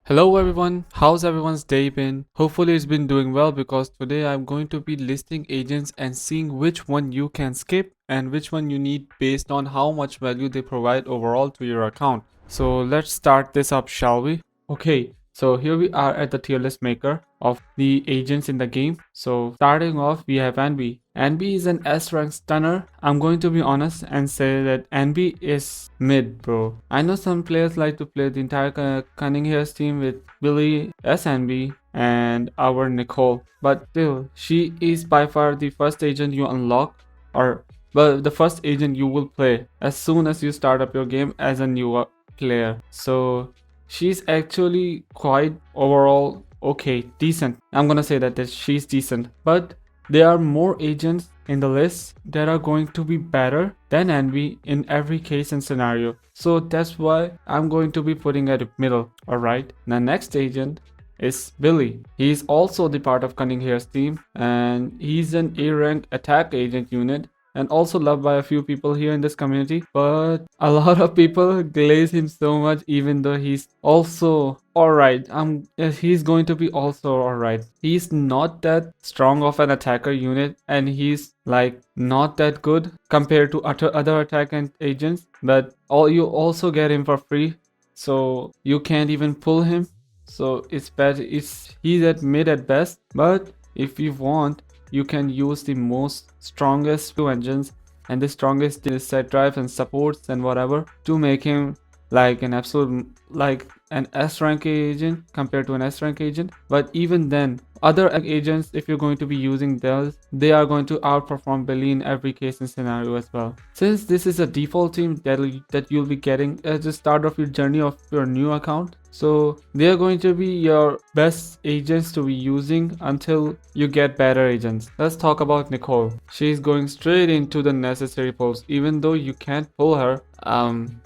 Hello everyone, how's everyone's day been? Hopefully it's been doing well because today I'm going to be listing agents and seeing which one you can skip and which one you need based on how much value they provide overall to your account. So let's start this up, shall we? Okay, so here we are at the tier list maker of the agents in the game. So starting off, we have Anby. Anby is an S rank stunner. I'm going to be honest and say that Anby is mid, bro. I know some players like to play the entire Cunningham's team with Billy, S Anby, and our Nicole, but still, she is by far the first agent you unlock, or well, the first agent you will play as soon as you start up your game as a new player. So she's actually quite overall okay, decent. I'm gonna say that she's decent, but there are more agents in the list that are going to be better than Envy in every case and scenario. So that's why I'm going to be putting at middle. Alright, the next agent is Billy. He's also the part of Cunningham's team and he's an A rank attack agent unit and also loved by a few people here in this community, but a lot of people glaze him so much even though he's also alright. He's going to be also alright. He's not that strong of an attacker unit and he's like not that good compared to other attack agents, but you also get him for free, so you can't even pull him. So it's bad. He's at mid at best, but if you want, you can use the most strongest two engines and the strongest set drive and supports and whatever to make him like an absolute like an S rank agent compared to an S rank agent. But even then, other agents, if you're going to be using those, they are going to outperform Billy in every case and scenario as well. Since this is a default team that you'll be getting at the start of your journey of your new account, so they are going to be your best agents to be using until you get better agents. Let's talk about Nicole. She's going straight into the necessary pulls even though you can't pull her.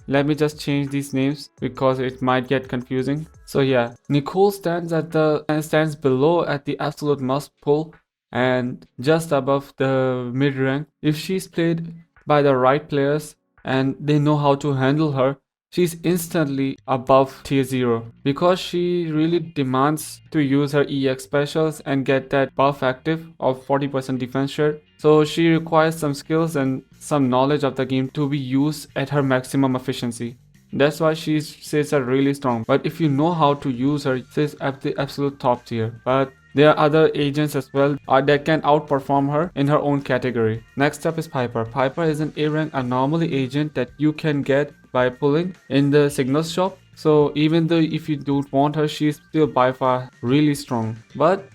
Let me just change these names because it might get confusing. So yeah, Nicole stands below at the absolute must pull and just above the mid rank. If she's played by the right players and they know how to handle her, she's instantly above tier 0 because she really demands to use her EX specials and get that buff active of 40% defense share. So she requires some skills and some knowledge of the game to be used at her maximum efficiency. That's why she sits at really strong. But if you know how to use her, she's at the absolute top tier. But there are other agents as well that can outperform her in her own category. Next up is Piper. Piper is an A rank anomaly agent that you can get by pulling in the signals shop. So even though if you don't want her, she's still by far really strong. But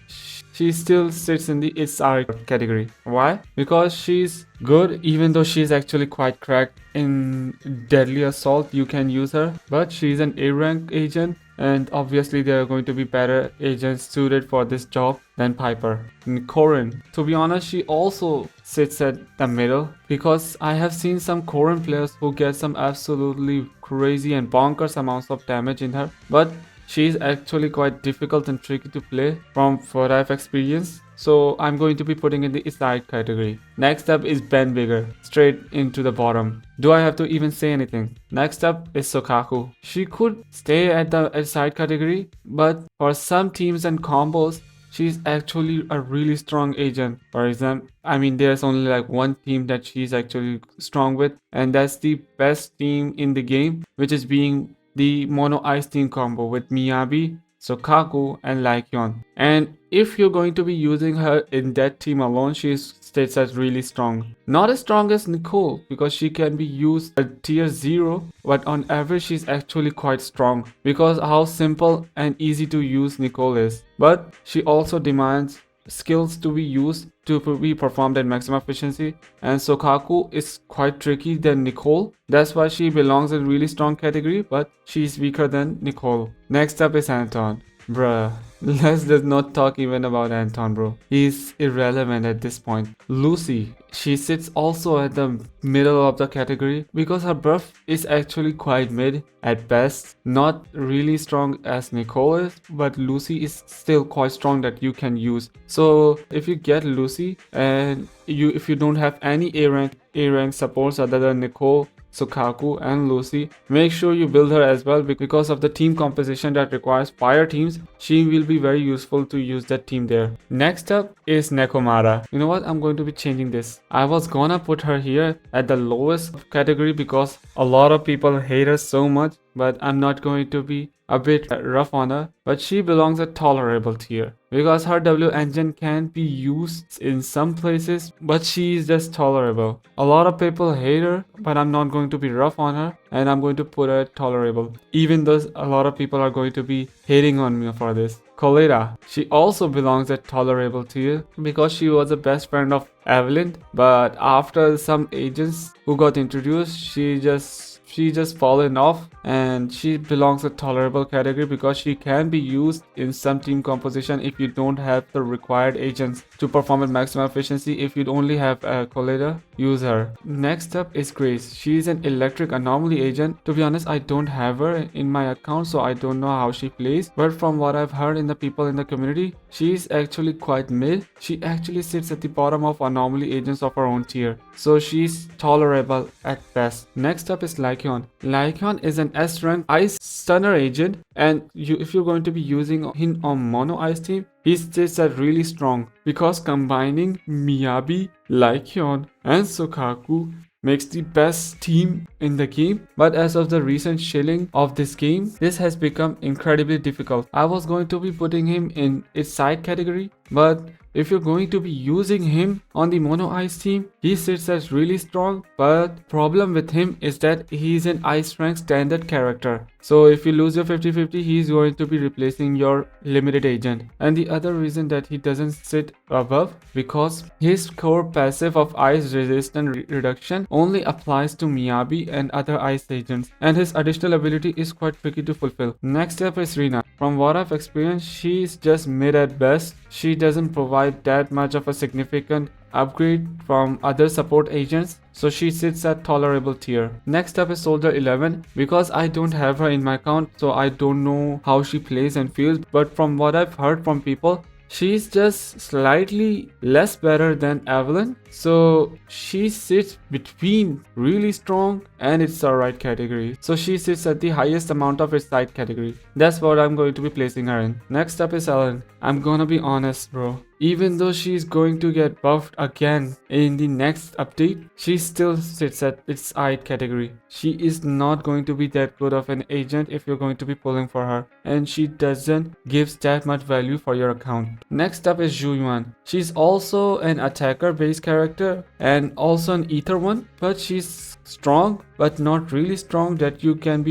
she still sits in the SR category. Why? Because she's good even though she's actually quite cracked in deadly assault. You can use her, but she's an A rank agent and obviously there are going to be better agents suited for this job than Piper. And Corrin, to be honest, she also sits at the middle because I have seen some Corrin players who get some absolutely crazy and bonkers amounts of damage in her, but she's actually quite difficult and tricky to play from what I've experienced. So I'm going to be putting in the side category. Next up is Ben Bigger, straight into the bottom. Do I have to even say anything? Next up is Sokaku. She could stay at the side category, but for some teams and combos, she's actually a really strong agent. For example, there's only like one team that she's actually strong with, and that's the best team in the game, which is being the Mono Ice team combo with Miyabi, Sokaku, and Lycion. And if you're going to be using her in that team alone, she stays as really strong. Not as strong as Nicole because she can be used at tier 0, but on average she's actually quite strong because how simple and easy to use Nicole is. But she also demands skills to be used to be performed at maximum efficiency, and Sokaku is quite tricky than Nicole. That's why she belongs in really strong category, but she's weaker than Nicole. Next up is Anton. Bruh, let's just not talk even about Anton, bro. He's irrelevant at this point. Lucy, she sits also at the middle of the category because her buff is actually quite mid at best. Not really strong as Nicole is, but Lucy is still quite strong that you can use. So if you get Lucy and if you don't have any A rank supports other than Nicole, Sukaku, and Lucy. Make sure you build her as well because of the team composition that requires fire teams. She will be very useful to use that team there. Next up is Nekomara. You know what? I'm going to be changing this. I was gonna put her here at the lowest category because a lot of people hate her so much, but I'm not going to be a bit rough on her, but she belongs at tolerable tier because her W engine can be used in some places, but she is just tolerable. A lot of people hate her, but I'm not going to be rough on her, and I'm going to put her at tolerable, even though a lot of people are going to be hating on me for this. Coletta, she also belongs at tolerable tier because she was the best friend of Evelyn, but after some agents who got introduced, she just fallen off, and she belongs a tolerable category because she can be used in some team composition if you don't have the required agents to perform at maximum efficiency. If you only have a Coletta, use her. Next up is Grace. She is an electric anomaly agent. To be honest, I don't have her in my account, so I don't know how she plays, but from what I've heard in the people in the community, she is actually quite mid. She actually sits at the bottom of anomaly agents of her own tier, so she's tolerable at best. Next up is Lycion. Lycion is an S rank ice stunner agent, and if you're going to be using him on mono ice team, he stays at really strong because combining Miyabi, Lycion, and Sukaku makes the best team in the game. But as of the recent shilling of this game, this has become incredibly difficult. I was going to be putting him in its side category, but if you're going to be using him on the mono ice team, he sits as really strong, but problem with him is that he's an ice rank standard character. So if you lose your 50-50, he's going to be replacing your limited agent. And the other reason that he doesn't sit above, because his core passive of ice resistance reduction only applies to Miyabi and other ice agents, and his additional ability is quite tricky to fulfill. Next up is Rina. From what I've experienced, she's just mid at best. She doesn't provide that much of a significant upgrade from other support agents, so she sits at tolerable tier. Next up is Soldier 11. Because I don't have her in my account, so I don't know how she plays and feels, but from what I've heard from people, she's just slightly less better than Evelyn, so she sits between really strong and its alright category. So she sits at the highest amount of its side category. That's what I'm going to be placing her in. Next up is Ellen. I'm gonna be honest, bro. Even though she's going to get buffed again in the next update, she still sits at its side category. She is not going to be that good of an agent if you're going to be pulling for her, and she doesn't give that much value for your account. Next up is Zhu Yuan. She's also an attacker based character and also an ether one, but she's strong but not really strong that you can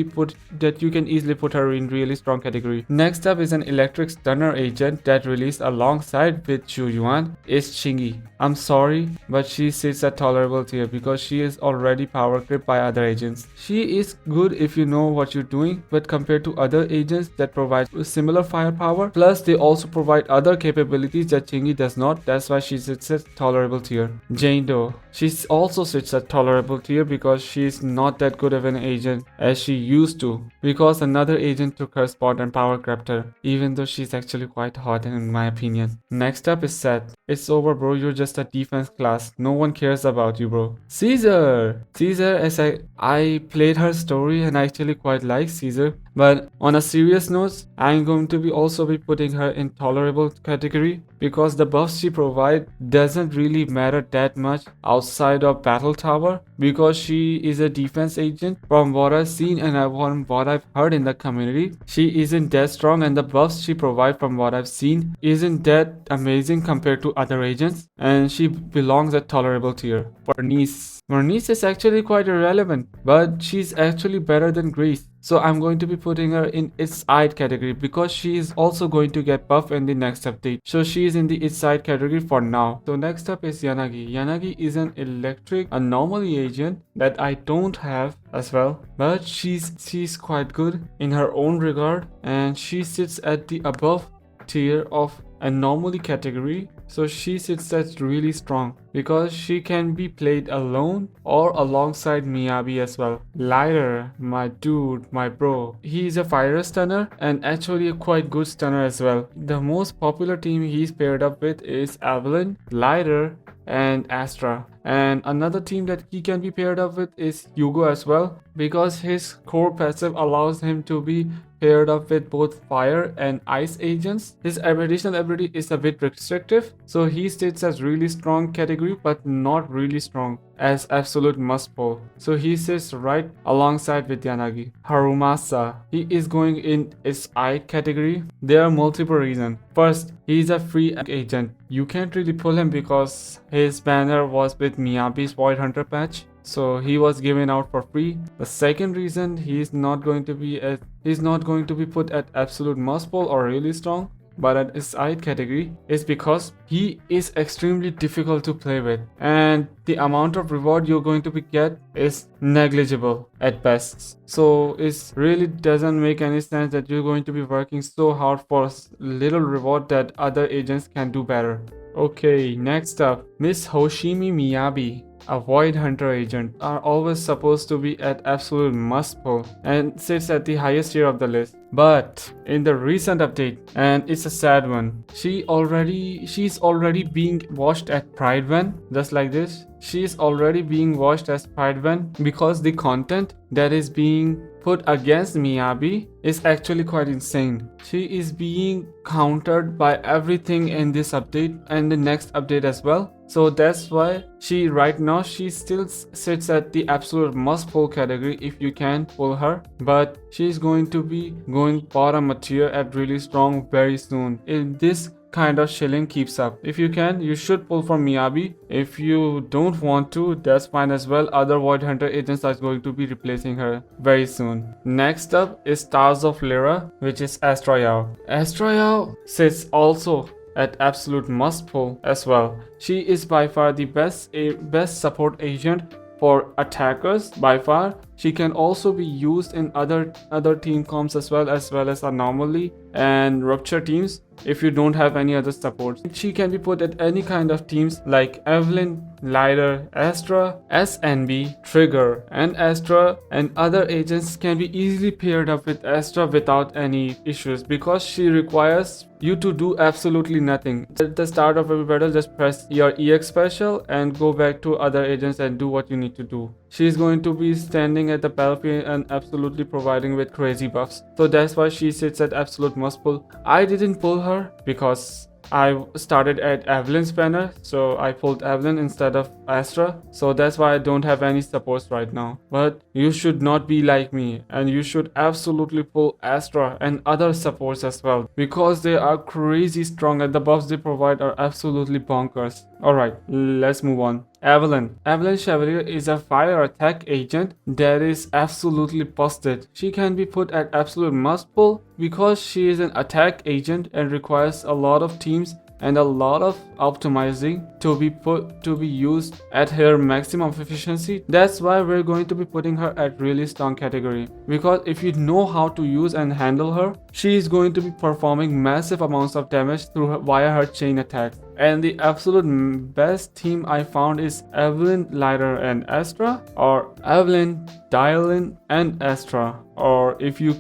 easily put her in really strong category. Next up is an electric stunner agent that released alongside with Zhu Yuan is Chingy. I'm sorry, but she sits at tolerable tier because she is already power crept by other agents. She is good if you know what you're doing, but compared to other agents that provide similar firepower, plus they also provide other capabilities that Chingy does not, that's why she sits at tolerable tier. Jane Doe. She also sits at tolerable tier because she's not that good of an agent as she used to, because another agent took her spot and power crept her, even though she's actually quite hot in my opinion. Next up is Seth. It's over, bro. You're just a defense class. No one cares about you, bro. Caesar, as I played her story and I actually quite like Caesar. But on a serious note, I'm going to be also be putting her in tolerable category because the buffs she provides doesn't really matter that much outside of Battle Tower, because she is a defense agent. From what I've seen and from what I've heard in the community, she isn't that strong, and the buffs she provides from what I've seen isn't that amazing compared to other agents, and she belongs at tolerable tier. Bernice is actually quite irrelevant, but she's actually better than Grace. So I'm going to be putting her in its side category because she is also going to get buff in the next update. So she is in the its side category for now. So next up is Yanagi. Yanagi is an electric anomaly agent that I don't have as well, but she's quite good in her own regard, and she sits at the above tier of anomaly category. So she sits at really strong because she can be played alone or alongside Miyabi as well. Lighter, my dude, my bro. He is a fire stunner and actually a quite good stunner as well. The most popular team he's paired up with is Evelyn, Lighter, and Astra. And another team that he can be paired up with is Hugo as well, because his core passive allows him to be paired up with both fire and ice agents. His additional ability is a bit restrictive, so he sits as really strong category but not really strong as absolute must pull. So he sits right alongside Vidyanagi. Harumasa, he is going in its I category. There are multiple reasons. First, he is a free agent. You can't really pull him because his banner was with Miyabi's Void Hunter patch, so he was given out for free. The second reason he's not going to be put at absolute must pull or really strong, but at his side category, is because he is extremely difficult to play with, and the amount of reward you're going to get is negligible at best. So it really doesn't make any sense that you're going to be working so hard for little reward that other agents can do better. Okay, next up, Miss Hoshimi Miyabi, a Void Hunter agent, are always supposed to be at absolute must pull and sits at the highest tier of the list. But in the recent update, and it's a sad one, she's already being watched at Pride Van, just like this. She's already being watched as Pride Van because the content that is being put against Miyabi is actually quite insane. She is being countered by everything in this update and the next update as well. So that's why right now she still sits at the absolute must pull category if you can pull her, but she's going to be going bottom tier at really strong very soon if this kind of shilling keeps up. If you can, you should pull from Miyabi. If you don't want to, that's fine as well. Other Void Hunter agents are going to be replacing her very soon. Next up is Stars of Lyra, which is Astra Yao. Astra Yao sits also at absolute must pull as well. She is by far the best support agent for attackers by far. She can also be used in other team comps as well as Anomaly and Rupture teams if you don't have any other support. She can be put at any kind of teams like Evelyn, Lighter, Astra, SNB, Trigger, and Astra, and other agents can be easily paired up with Astra without any issues because she requires you to do absolutely nothing. At the start of every battle, just press your EX special and go back to other agents and do what you need to do. She's going to be standing at the battlefield and absolutely providing with crazy buffs. So that's why she sits at absolute must pull. I didn't pull her because I started at Evelyn's banner, so I pulled Evelyn instead of Astra. So that's why I don't have any supports right now. But you should not be like me, and you should absolutely pull Astra and other supports as well, because they are crazy strong and the buffs they provide are absolutely bonkers. Alright, let's move on. Evelyn Chevalier is a fire attack agent that is absolutely busted. She can be put at absolute must pull because she is an attack agent and requires a lot of teams and a lot of optimizing to be used at her maximum efficiency. That's why we're going to be putting her at really strong category, because if you know how to use and handle her, she is going to be performing massive amounts of damage via her chain attacks. And the absolute best team I found is Evelyn, Lighter, and Astra, or Evelyn, Dialin, and Astra. Or if you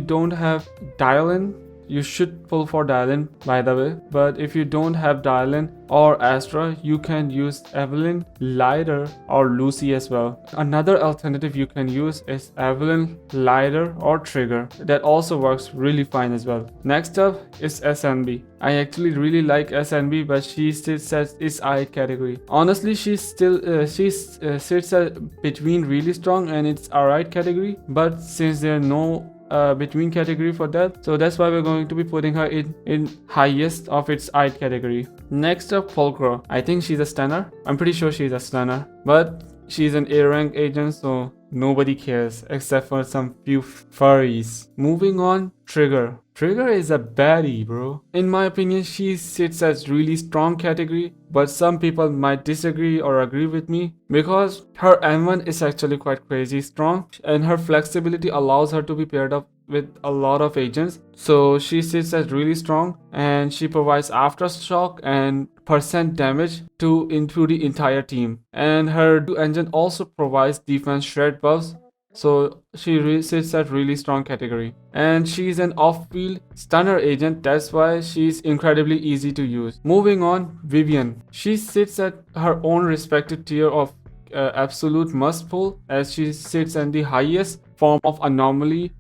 don't have Dialin, you should pull for Dialin, by the way. But if you don't have Dialin or Astra, you can use Evelyn, Lighter, or Lucy as well. Another alternative you can use is Evelyn, Lighter, or Trigger. That also works really fine as well. Next up is SNB. I actually really like SNB, but she still sets its I category. Honestly, she sits between really strong and its alright category. But since there are no between category for that, so that's why we're going to be putting her in highest of its I category. Next up, Fulcro. I think she's a stunner. I'm pretty sure she's a stunner, but she's an A rank agent, so nobody cares except for some few furries. Moving on, Trigger. Trigger is a baddie, bro. In my opinion, she sits as really strong category, but some people might disagree or agree with me because her M1 is actually quite crazy strong and her flexibility allows her to be paired up with a lot of agents. So she sits as really strong, and she provides aftershock and percent damage to into the entire team. And her engine also provides defense shred buffs, so she sits at really strong category. And she's an off-field stunner agent, that's why she's incredibly easy to use. Moving on, Vivian. She sits at her own respective tier of absolute must pull, as she sits in the highest form of anomaly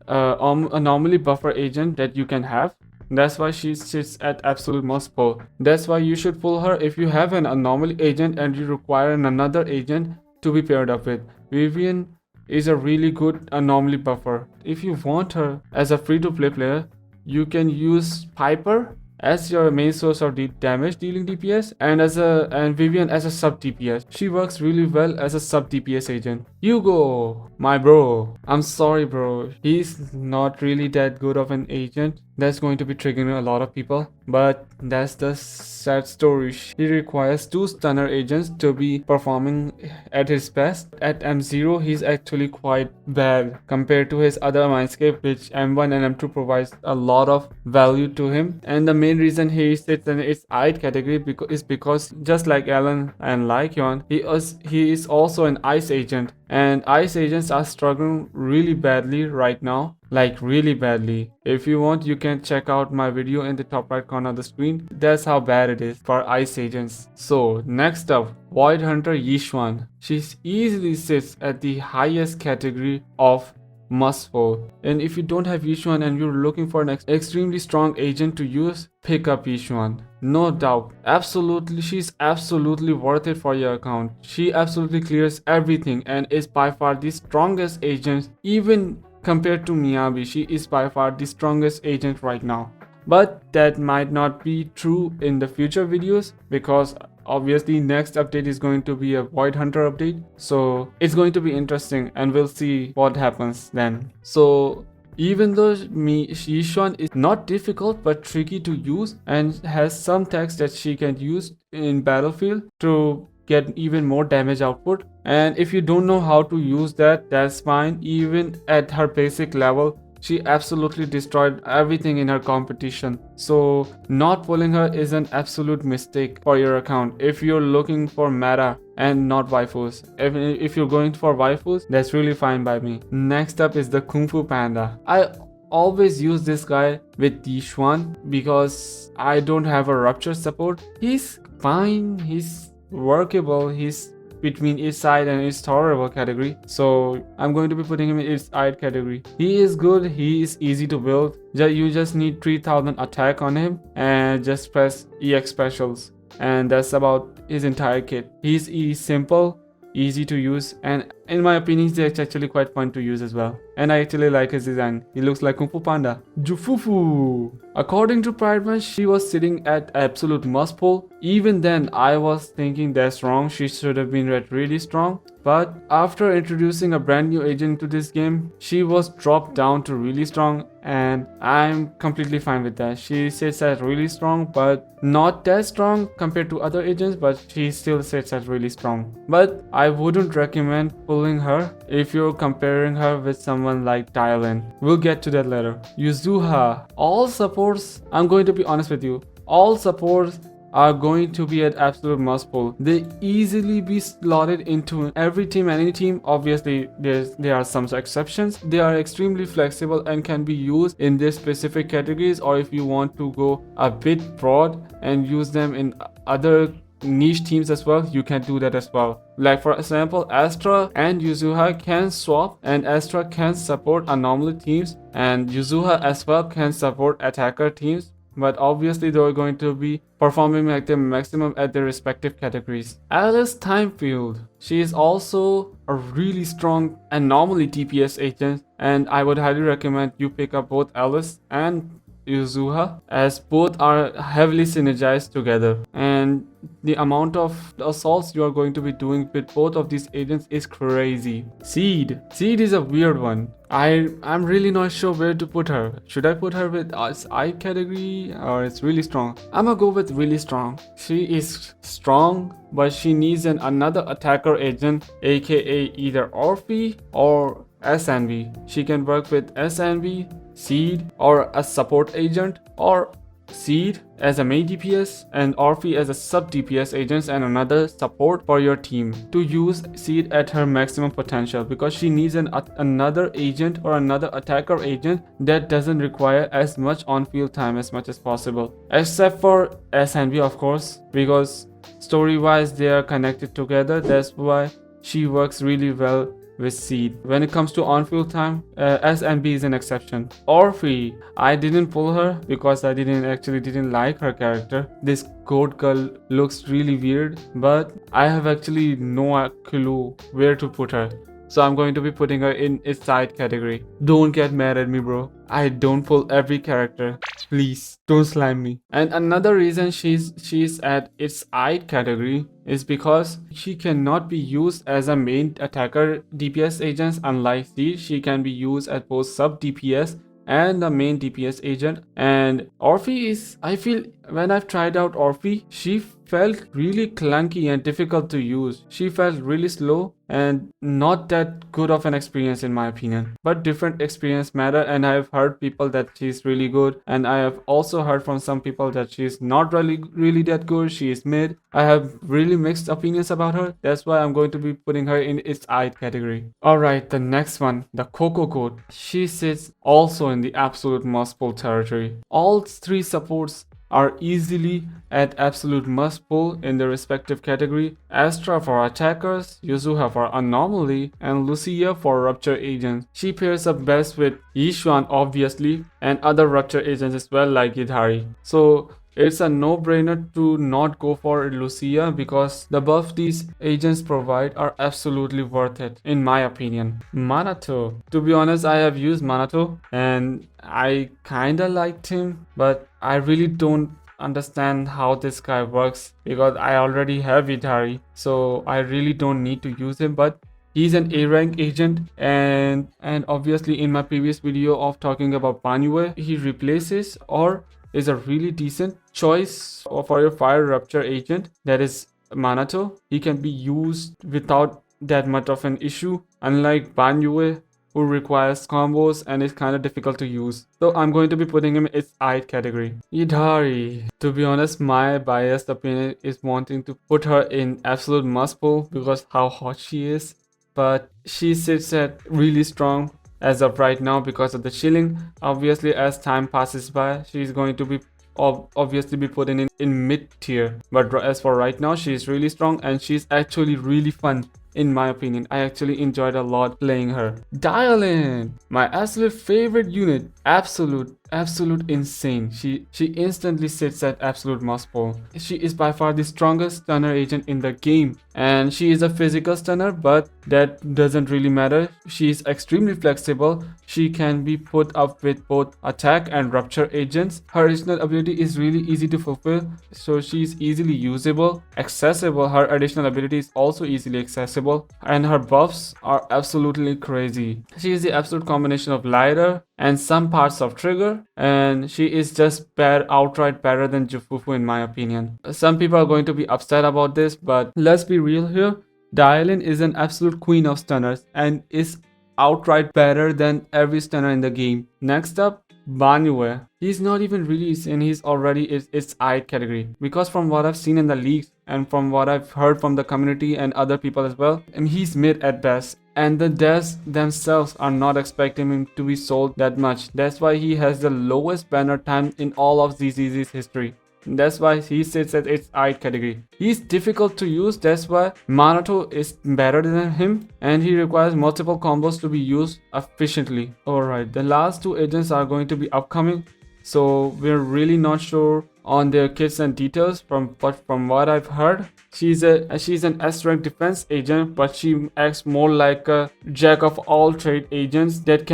buffer agent that you can have. That's why she sits at absolute must pull. That's why you should pull her if you have an anomaly agent and you require another agent to be paired up with. Vivian is a really good anomaly buffer. If you want her as a free-to-play player, you can use Piper as your main source of damage dealing DPS, and Vivian as a sub DPS. She works really well as a sub DPS agent. Hugo, my bro. I'm sorry, bro. He's not really that good of an agent. That's going to be triggering a lot of people, but that's the sad story. He requires 2 stunner agents to be performing at his best. At M0, he's actually quite bad compared to his other mindscape, which M1 and M2 provides a lot of value to him. And the main reason he sits in its IDE category is because just like Alan and Lycion, he is also an ice agent, and ice agents are struggling really badly right now. Like really badly. If you want, you can check out my video in the top right corner of the screen. That's how bad it is for ice agents. So next up, Void Hunter Yishuan. She easily sits at the highest category of must pull. And if you don't have Yishuan and you're looking for an extremely strong agent to use, pick up Yishuan. No doubt. Absolutely, she's absolutely worth it for your account. She absolutely clears everything and is by far the strongest agent. Even compared to Miyabi, she is by far the strongest agent right now. But that might not be true in the future videos, because obviously next update is going to be a Void Hunter update. So it's going to be interesting and we'll see what happens then. So even though Yishuan is not difficult but tricky to use and has some text that she can use in battlefield to get even more damage output, and if you don't know how to use that, that's fine. Even at her basic level, she absolutely destroyed everything in her competition. So not pulling her is an absolute mistake for your account if you're looking for meta and not waifus. If you're going for waifus, that's really fine by me. Next up is the Kung Fu Panda. I always use this guy with Yishuan because I don't have a rupture support. He's fine, he's workable, he's between its side and its tolerable category, so I'm going to be putting him in its side category. He is good, he is easy to build. You just need 3000 attack on him and just press EX specials, and that's about his entire kit. He's simple, easy to use, and in my opinion, it's actually quite fun to use as well. And I actually like his design. He looks like Kung Fu Panda. Jufufu. According to Prideman, she was sitting at absolute must pull. Even then, I was thinking that's wrong. She should have been at really strong. But after introducing a brand new agent to this game, she was dropped down to really strong, and I'm completely fine with that. She sits at really strong, but not that strong compared to other agents, but she still sits at really strong. But I wouldn't recommend pulling her if you're comparing her with someone like Dylan. We'll get to that later. Yuzuha. All supports, I'm going to be honest with you, all supports are going to be at absolute must pull. They easily be slotted into every team, any team. Obviously there are some exceptions. They are extremely flexible and can be used in their specific categories, or if you want to go a bit broad and use them in other niche teams as well, you can do that as well. Like for example, Astra and Yuzuha can swap, and Astra can support anomaly teams, and Yuzuha as well can support attacker teams. But obviously they're going to be performing like the maximum at their respective categories. Alice Timefield. She is also a really strong anomaly DPS agent, and I would highly recommend you pick up both Alice and Yuzuha, as both are heavily synergized together, and the amount of assaults you are going to be doing with both of these agents is crazy. Seed is a weird one. I'm really not sure where to put her. Should I put her with I category or it's really strong? I'm gonna go with really strong. She is strong, but she needs another attacker agent, aka either Orphe or SNV. She can work with SNV Seed or a support agent, or Seed as a main DPS and Orphe as a sub DPS agents and another support for your team to use Seed at her maximum potential, because she needs another agent or another attacker agent that doesn't require as much on-field time as much as possible, except for S and B, of course, because story-wise they are connected together. That's why she works really well with Seed. When it comes to on-field time, S and B is an exception. Orphe, I didn't pull her because I didn't like her character. This goat girl looks really weird, but I have actually no clue where to put her. So I'm going to be putting her in its side category. Don't get mad at me, bro. I don't pull every character. Please don't slime me. And another reason she's at its side category is because she cannot be used as a main attacker DPS agent. Unlike Seed, she can be used as both sub DPS and the main DPS agent. And Orphe is, I feel, when I've tried out Orphe, she felt really clunky and difficult to use. She felt really slow and not that good of an experience in my opinion. But different experience matter, and I've heard people that she's really good, and I have also heard from some people that she's not really that good. She is mid. I have really mixed opinions about her. That's why I'm going to be putting her in its eye category. Alright, the next one, the Coco Goat. She sits also in the absolute must pull territory. All three supports are easily at absolute must pull in their respective category. Astra for attackers, Yuzuha for Anomaly, and Lucia for rupture agents. She pairs up best with Yishuan obviously, and other rupture agents as well like Yidhari. So it's a no-brainer to not go for Lucia because the buff these agents provide are absolutely worth it, in my opinion. Manato. To be honest, I have used Manato and I kinda liked him, but I really don't understand how this guy works because I already have Idari, so I really don't need to use him. But he's an A rank agent, and obviously in my previous video of talking about Banyue, he replaces or is a really decent choice for your fire rupture agent, that is Manato. He can be used without that much of an issue, unlike Banyue, who requires combos and is kind of difficult to use. So I'm going to be putting him in its eye category. Idari. To be honest, my biased opinion is wanting to put her in absolute must pull because how hot she is, but she sits at really strong as of right now because of the chilling. Obviously, as time passes by, she's going to be obviously be put in mid tier, but as for right now, she's really strong and she's actually really fun. In my opinion, I actually enjoyed a lot playing her. Dial-in, my absolute favorite unit. Absolute insane. She instantly sits at absolute must pull. She is by far the strongest stunner agent in the game, and she is a physical stunner, but that doesn't really matter. She is extremely flexible. She can be put up with both attack and rupture agents. Her additional ability is really easy to fulfill, so she's easily usable, accessible. Her additional ability is also easily accessible, and her buffs are absolutely crazy. She is the absolute combination of lighter and some parts of trigger, and she is just outright better than Jufufu in my opinion. Some people are going to be upset about this, but let's be real here. Dial-in is an absolute queen of stunners and is outright better than every stunner in the game. Next up, Banyue. He's not even released and he's already its eye category, because from what I've seen in the leagues and from what I've heard from the community and other people as well, he's mid at best, and the devs themselves are not expecting him to be sold that much. That's why he has the lowest banner time in all of ZZZ's history. That's why he sits at its eye category. He's difficult to use, that's why Manato is better than him, and he requires multiple combos to be used efficiently. Alright, the last two agents are going to be upcoming, so we're really not sure on their kits and details, but from what I've heard, she's an S rank defense agent, but she acts more like a jack of all trade agents that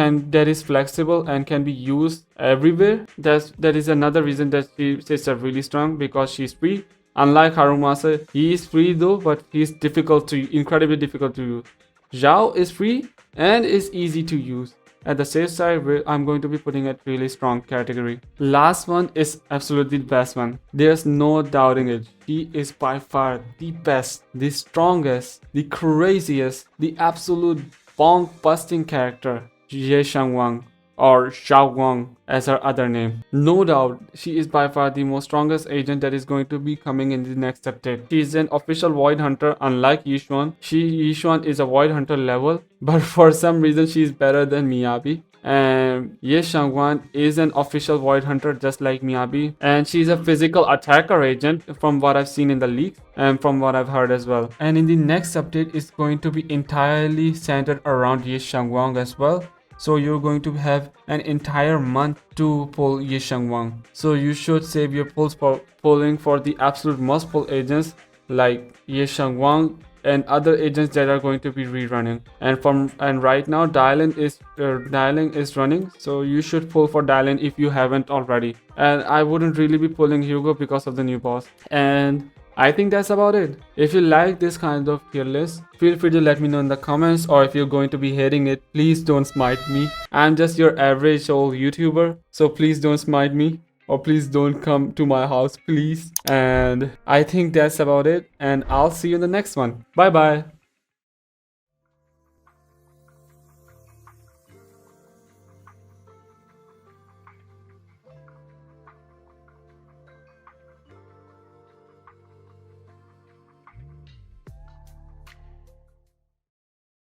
is flexible and can be used everywhere. That is another reason that she sits really strong, because she's free. Unlike Harumasa, he is free though, but he's incredibly difficult to use. Zhao is free and is easy to use. At the safe side, I'm going to be putting a really strong category. Last one is absolutely the best one. There's no doubting it. He is by far the best, the strongest, the craziest, the absolute bonk busting character, Ye Shangwang, or Xiao Guang as her other name. No doubt, she is by far the most strongest agent that is going to be coming in the next update. She is an official Void Hunter, unlike Yishuan. Yishuan is a Void Hunter level, but for some reason she is better than Miyabi. And Ye Shangguan is an official Void Hunter just like Miyabi, and she's a physical attacker agent from what I've seen in the leaks and from what I've heard as well. And in the next update, it's going to be entirely centered around Ye Shangguan as well. So you're going to have an entire month to pull Ye Shangguan. So you should save your pulls for pulling for the absolute must pull agents like Ye Shangguan and other agents that are going to be rerunning. And right now dialing is running, so you should pull for dialing if you haven't already. And I wouldn't really be pulling Hugo because of the new boss. And I think that's about it. If you like this kind of tier list, feel free to let me know in the comments, or if you're going to be hating it, please don't smite me. I'm just your average old YouTuber, so please don't smite me. Or please don't come to my house, please. And I think that's about it. And I'll see you in the next one. Bye bye.